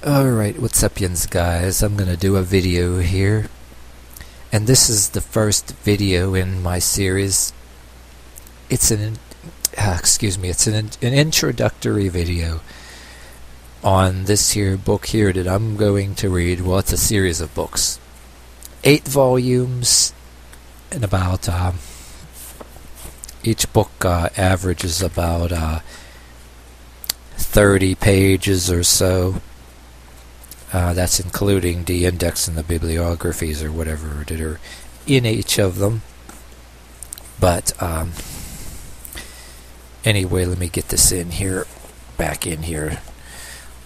Alright, what's up yins guys? I'm gonna do a video here, and this is the first video in my series. It's an introductory video on this here book here that I'm going to read. Well, it's a series of books, 8 volumes, and about each book averages about 30 pages or so. That's including the index and the bibliographies or whatever that are in each of them. But anyway, let me get this in here, back in here.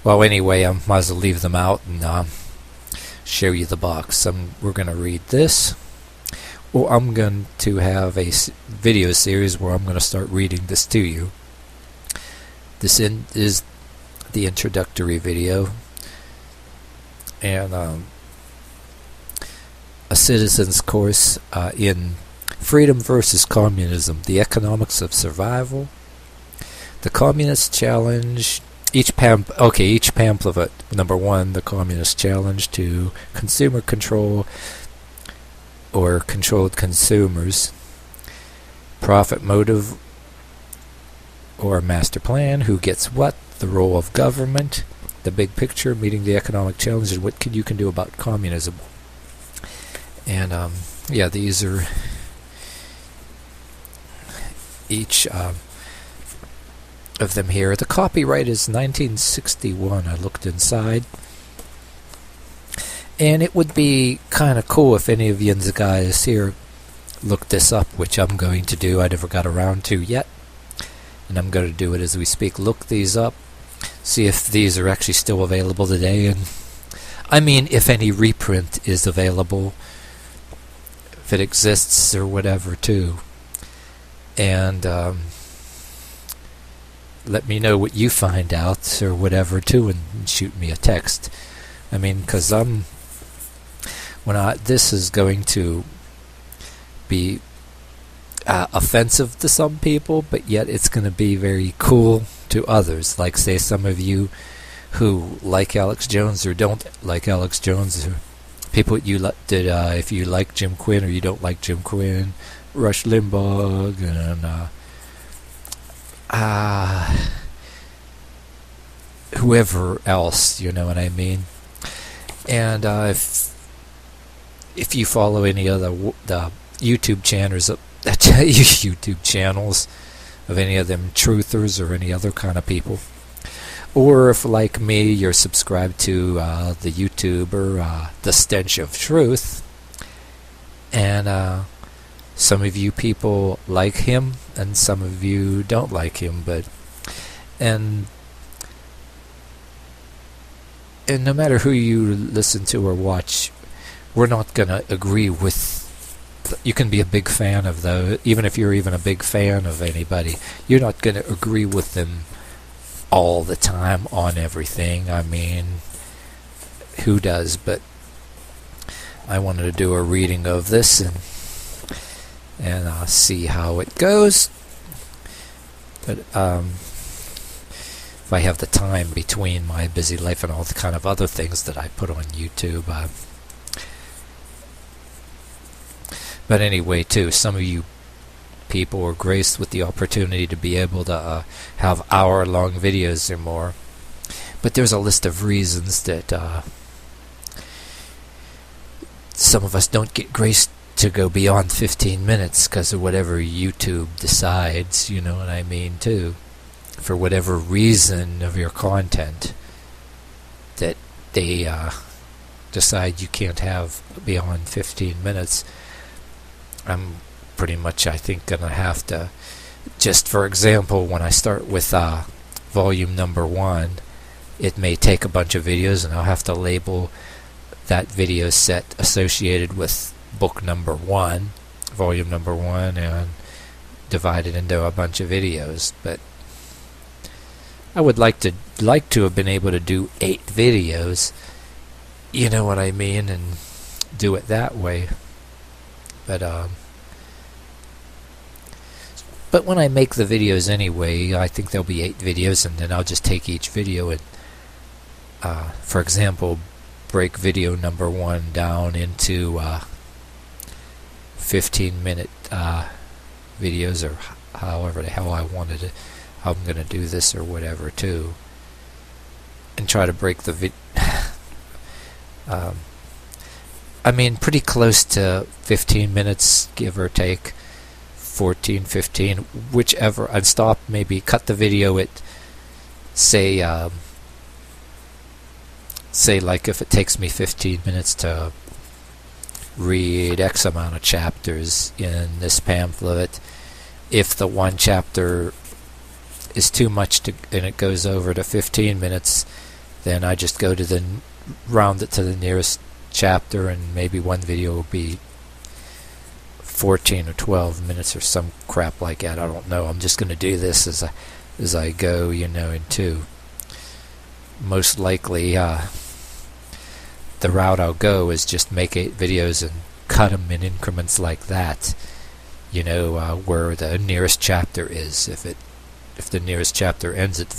Well, anyway, I might as well leave them out and show you the box. We're going to read this. Well, I'm going to have a video series where I'm going to start reading this to you. This is the introductory video. And a citizen's course in Freedom versus Communism, the Economics of Survival, the Communist Challenge, each pamphlet, number 1, the Communist Challenge to Consumer Control or Controlled Consumers, Profit Motive or Master Plan, Who Gets What, the Role of Government, the Big Picture, Meeting the Economic Challenge, and what you can do about communism. And yeah, these are each of them here. The copyright is 1961. I looked inside, and it would be kind of cool if any of you guys here looked this up, which I'm going to do. I never got around to yet, and I'm going to do it as we speak. Look these up. See if these are actually still available today, and I mean if any reprint is available, if it exists or whatever too. And let me know what you find out or whatever too, and shoot me a text. I mean, because this is going to be offensive to some people, but yet it's going to be very cool to others. Like, say, some of you who like Alex Jones or don't like Alex Jones, or people if you like Jim Quinn or you don't like Jim Quinn, Rush Limbaugh, and whoever else, you know what I mean. And if you follow any other the YouTube channels of any of them truthers or any other kind of people, or if, like me, you're subscribed to the YouTuber The Stench of Truth, and some of you people like him and some of you don't like him, and no matter who you listen to or watch, we're not going to agree with. You can be a big fan of those, even if you're even a big fan of anybody, you're not going to agree with them all the time on everything. I mean, who does? But I wanted to do a reading of this and see how it goes. But if I have the time between my busy life and all the kind of other things that I put on YouTube. But anyway, too, some of you people are graced with the opportunity to be able to have hour-long videos or more. But there's a list of reasons that some of us don't get graced to go beyond 15 minutes because of whatever YouTube decides, you know what I mean, too. For whatever reason of your content that they decide you can't have beyond 15 minutes. I'm pretty much, I think, going to have to, just for example, when I start with volume number 1, it may take a bunch of videos, and I'll have to label that video set associated with book number 1, volume number 1, and divide it into a bunch of videos. But I would like to have been able to do 8 videos, you know what I mean, and do it that way. But when I make the videos anyway, I think there'll be 8 videos, and then I'll just take each video and for example, break video number 1 down into 15-minute videos, or however the hell I wanted it, how I'm going to do this or whatever too, and try to break the I mean, pretty close to 15 minutes, give or take, 14, 15, whichever. I'd stop, maybe cut the video at, say like if it takes me 15 minutes to read X amount of chapters in this pamphlet, if the one chapter is too much and it goes over to 15 minutes, then I just go to round it to the nearest chapter, and maybe one video will be 14 or 12 minutes or some crap like that. I don't know. I'm just going to do this as I go, into most likely the route I'll go is just make 8 videos and cut them in increments like that, where the nearest chapter is. If the nearest chapter ends at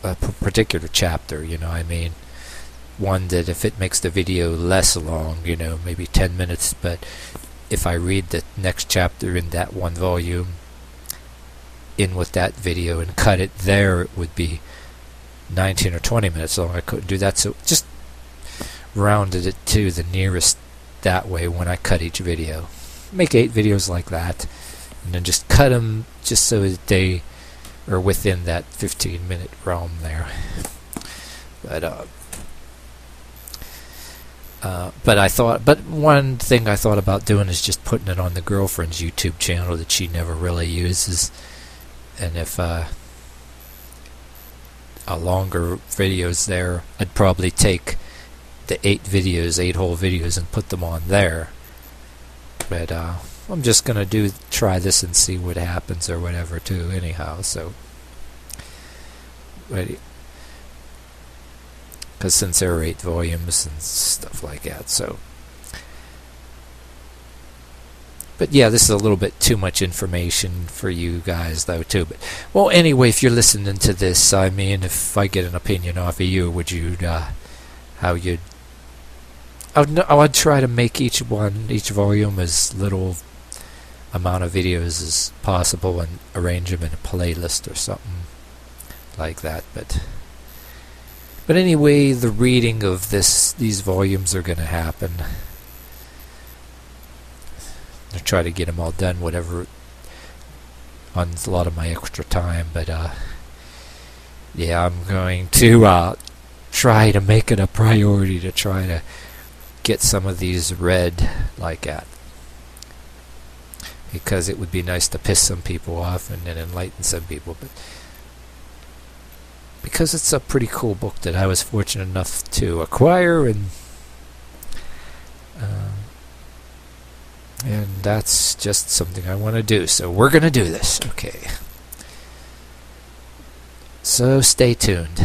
a particular chapter, one that if it makes the video less long, maybe 10 minutes, but if I read the next chapter in that one volume in with that video and cut it there, it would be 19 or 20 minutes long. I couldn't do that, so just rounded it to the nearest that way when I cut each video. Make 8 videos like that, and then just cut them just so that they are within that 15-minute realm there. But one thing I thought about doing is just putting it on the girlfriend's YouTube channel that she never really uses, and if a longer videos there, I'd probably take the 8 whole videos and put them on there. But I'm just gonna try this and see what happens or whatever too. Anyhow, so because since there are 8 volumes and stuff like that, so. But yeah, this is a little bit too much information for you guys though too. But well, anyway, if you're listening to this, I mean, if I get an opinion off of you, would you I'd try to make each volume as little amount of videos as possible and arrange them in a playlist or something like that. But anyway, the reading of these volumes are going to happen. I'll try to get them all done, whatever, on a lot of my extra time. But yeah, I'm going to try to make it a priority to try to get some of these read like that, because it would be nice to piss some people off and then enlighten some people. But because it's a pretty cool book that I was fortunate enough to acquire, and that's just something I want to do. So we're going to do this. Okay. So stay tuned.